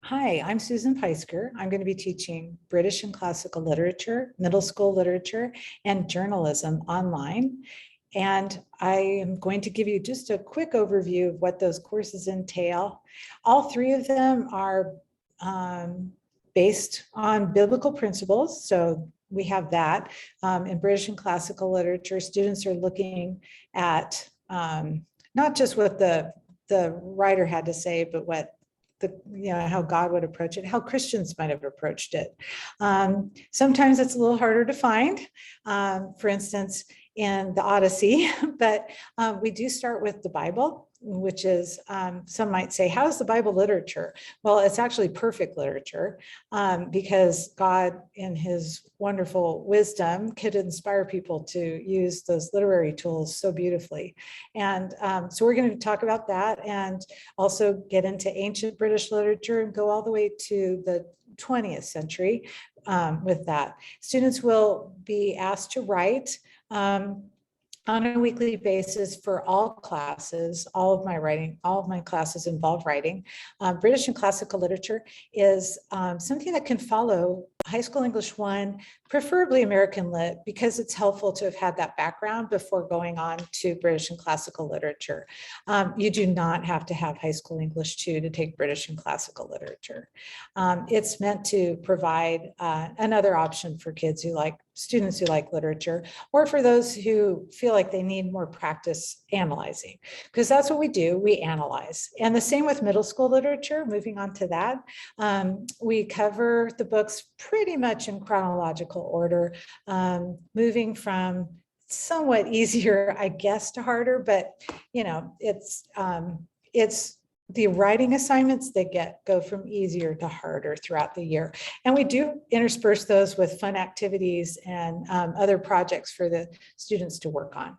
Hi, I'm Susan Peisker. I'm going to be teaching British and Classical Literature, Middle School Literature, and Journalism online. And I am going to give you just a quick overview of what those courses entail. All three of them are based on biblical principles. So we have that. In British and Classical Literature, students are looking at not just what the writer had to say, but what how God would approach it, how Christians might have approached it. Sometimes it's a little harder to find, for instance, in the Odyssey, but we do start with the Bible, which is, some might say, how is the Bible literature? Well, it's actually perfect literature because God, in his wonderful wisdom, could inspire people to use those literary tools so beautifully. And so we're going to talk about that and also get into ancient British literature and go all the way to the 20th century with that. Students will be asked to write on a weekly basis for all classes. All of my classes involve writing. British and Classical Literature is something that can follow High School English 1, preferably American Lit, because it's helpful to have had that background before going on to British and Classical Literature. You do not have to have High School English 2 to take British and Classical Literature. It's meant to provide another option for students who like literature, or for those who feel like they need more practice analyzing, because that's what we do, we analyze. And the same with middle school literature. Moving on to that, we cover the books pretty much in chronological order, moving from somewhat easier, I guess, to harder, but it's the writing assignments that go from easier to harder throughout the year. And we do intersperse those with fun activities and other projects for the students to work on.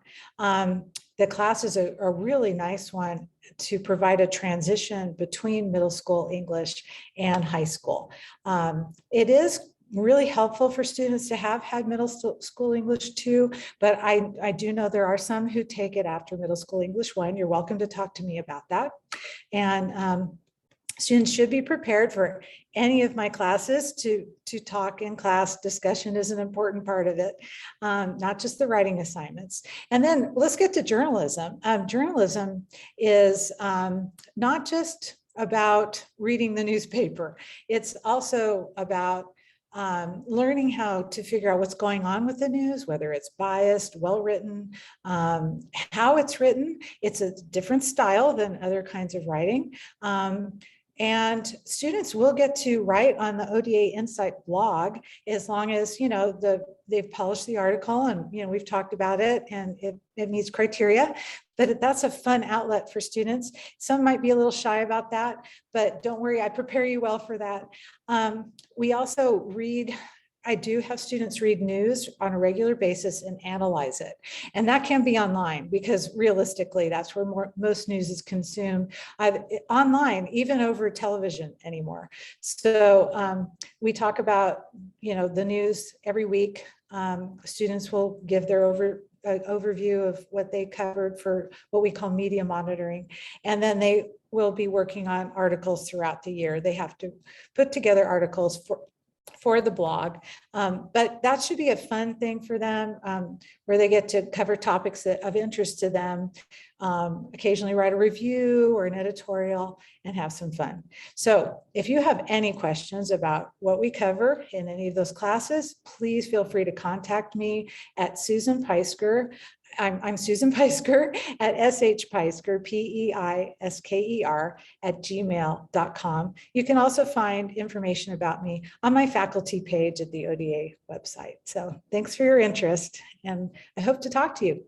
The class is a really nice one to provide a transition between middle school English and high school. It is really helpful for students to have had middle school English 2, but I do know there are some who take it after middle school English 1. You're welcome to talk to me about that. And students should be prepared for any of my classes to talk in class. Discussion is an important part of it, not just the writing assignments. And then let's get to journalism. Journalism is not just about reading the newspaper. It's also about learning how to figure out what's going on with the news, whether it's biased, well-written, how it's written. It's a different style than other kinds of writing. And students will get to write on the ODA Insight blog as long as, they've published the article and, we've talked about it and it meets criteria. But that's a fun outlet for students. Some might be a little shy about that, but don't worry, I prepare you well for that. We also I do have students read news on a regular basis and analyze it. And that can be online because realistically, that's where most news is consumed online, even over television anymore. So we talk about, the news every week. Students will give their overview of what they covered for what we call media monitoring. And then they will be working on articles throughout the year. They have to put together articles for the blog, but that should be a fun thing for them, where they get to cover topics of interest to them, occasionally write a review or an editorial and have some fun. So if you have any questions about what we cover in any of those classes, please feel free to contact me at Susan Peisker. I'm Susan Peisker at shpeisker, Peisker @gmail.com. You can also find information about me on my faculty page at the ODA website. So thanks for your interest, and I hope to talk to you.